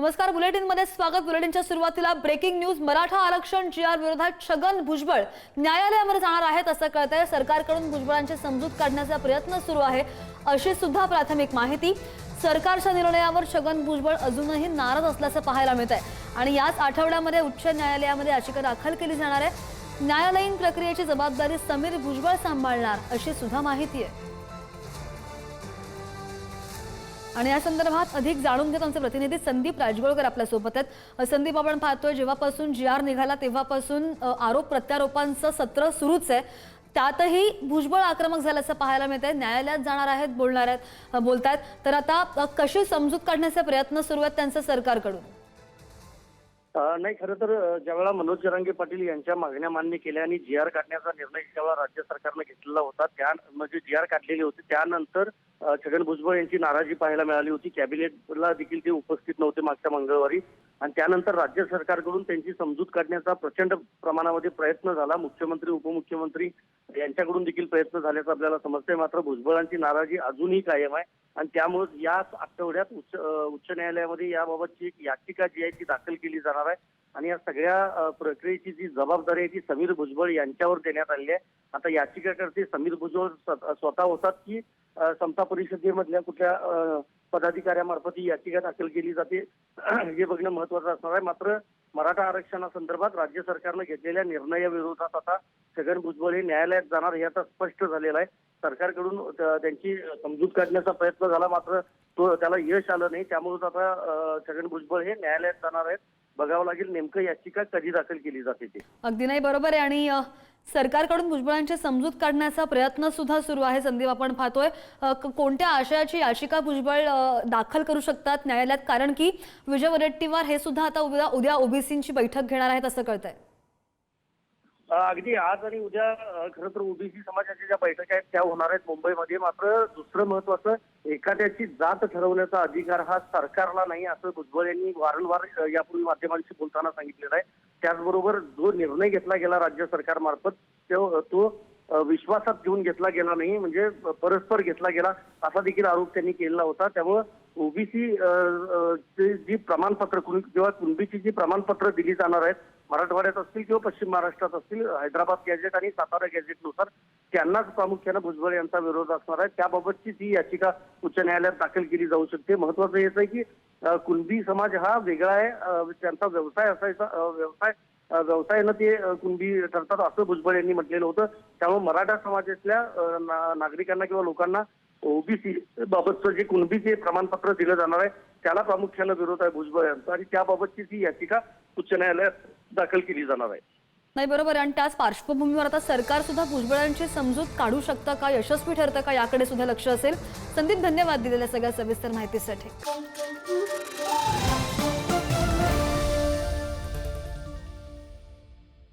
नमस्कार, बुलेटिनमध्ये स्वागत। बुलेटिनच्या सुरुवातीला ब्रेकिंग न्यूज। मराठा आरक्षण जीआर विरोधात छगन भुजबळ न्यायालयावर जाणार आहेत असं कळतंय। सरकारकडून भुजबळांची समजूत काढण्याचा प्रयत्न सुरू आहे अशी सुद्धा प्राथमिक माहिती। सरकारच्या निर्णयावर छगन भुजबळ अजूनही नाराज असल्याचं पाहायला मिळतंय आणि याच आठवड्यामध्ये उच्च न्यायालयामध्ये याचिका दाखल केली जाणार आहे। न्यायालयीन प्रक्रियेची जबाबदारी समीर भुजबळ सांभाळणार अशी सुद्धा माहिती आहे। आणि या संदर्भात अधिक जाणून घेत आमचे प्रतिनिधी संदीप राजगोळकर आपल्या सोबत आहेत। संदीप, आपण पाहतोय जेव्हापासून जीआर निघाला तेव्हापासून आरोप प्रत्यारोपांचं सत्र सुरूच आहे। त्यातही भुजबळ आक्रमक झाल्याचं पाहायला मिळतंय। न्यायालयात जाणार आहेत, बोलतायत। तर आता कशी समजूत काढण्याचे प्रयत्न सुरू आहेत त्यांचं सरकारकडून? नाही, खरं तर ज्यावेळेला मनोज जरांगे पाटील यांच्या मागण्या मान्य केल्या आणि जीआर काढण्याचा निर्णय ज्यावेळेला राज्य सरकारने घेतलेला होता, त्या म्हणजे जीआर काढलेली होती, त्यानंतर छगन भुजबळ यांची नाराजी पाहायला मिळाली होती। कॅबिनेटला देखील ते उपस्थित नव्हते मागच्या मंगळवारी आणि त्यानंतर राज्य सरकारकडून त्यांची समजूत काढण्याचा प्रचंड प्रमाणामध्ये प्रयत्न झाला। मुख्यमंत्री, उपमुख्यमंत्री यांच्याकडून देखील प्रयत्न झाल्याचं आपल्याला समजतंय। मात्र भुजबळांची नाराजी अजूनही कायम आहे आणि त्यामुळे याच आठवड्यात उच्च न्यायालयामध्ये याबाबतची एक याचिका जी आहे ती दाखल केली जाणार आहे आणि या सगळ्या प्रक्रियेची जी जबाबदारी आहे ती समीर भुजबळ यांच्यावर देण्यात आली आहे। आता याचिकाकर्ते समीर भुजबळ स्वतः होतात की समता परिषदेमधल्या कुठल्या पदाधिकाऱ्यामार्फत ही याचिका दाखल केली जाते हे बघणं महत्त्वाचं असणार आहे। मात्र मराठा आरक्षणासंदर्भात राज्य सरकारनं घेतलेल्या निर्णयाविरोधात आता छगन भुजबळ हे न्यायालयात जाणार हे आता स्पष्ट झालेलं आहे। सरकारकडून त्यांची समजूत काढण्याचा प्रयत्न झाला, मात्र त्याला यश आलं नाही। त्यामुळे आता छगन भुजबळ हे न्यायालयात जाणार आहेत। बघावं लागेल नेमकं याचिका कधी दाखल केली जाते ते। अगदी नाही, बरोबर आहे। आणि सरकारकडून भुजबळांची समजूत काढण्याचा प्रयत्न सुद्धा सुरू आहे। संदीप, आपण पाहतोय कोणत्या आशयाची याचिका भुजबळ दाखल करू शकतात न्यायालयात? कारण की विजय वडेट्टीवार हे सुद्धा आता उद्या ओबीसींची बैठक घेणार आहेत असं कळतंय। अगदी आज आणि उद्या खरं तर ओबीसी समाजाच्या ज्या बैठका आहेत त्या होणार आहेत मुंबईमध्ये। मात्र दुसरं महत्वाचं, एखाद्याची जात ठरवण्याचा अधिकार हा सरकारला नाही असं भुजबळ यांनी वारंवार यापूर्वी माध्यमांशी बोलताना सांगितलेलं आहे। त्याचबरोबर जो निर्णय घेतला गेला राज्य सरकारमार्फत तो विश्वासात घेऊन घेतला गेला नाही, म्हणजे परस्पर घेतला गेला असा देखील आरोप त्यांनी केलेला होता। त्यामुळे ओबीसी जी प्रमाणपत्र किंवा कुणबीची जी प्रमाणपत्र दिली जाणार आहेत मराठवाड्यात असतील किंवा पश्चिम महाराष्ट्रात असतील, हैदराबाद गॅझेट आणि सातारा गॅझेटनुसार त्यांनाच प्रामुख्यानं भुजबळ यांचा विरोध असणार आहे। त्याबाबतची ती याचिका उच्च न्यायालयात दाखल केली जाऊ शकते। महत्वाचं हेच आहे की कुणबी समाज हा वेगळा आहे, त्यांचा व्यवसाय असायचा, व्यवसायानं ते कुणबी ठरतात असं भुजबळ यांनी म्हटलेलं होतं। त्यामुळे मराठा समाजातल्या नागरिकांना किंवा लोकांना ओबीसी बाबतचं जे कुणबीचे प्रमाणपत्र दिलं जाणार आहे त्याला प्रामुख्यानं विरोध आहे भुजबळ यांचा आणि त्याबाबतची ती याचिका उच्च न्यायालयात दाखल केली जाणार आहे। नाही, बरोबर आहे। आणि त्याच पार्श्वभूमीवर आता सरकार सुद्धा भुजबळांची समजूत काढू शकतं का, यशस्वी ठरतं का, याकडे सुद्धा लक्ष असेल। संदीप, धन्यवाद दिलेल्या सगळ्या सविस्तर माहितीसाठी।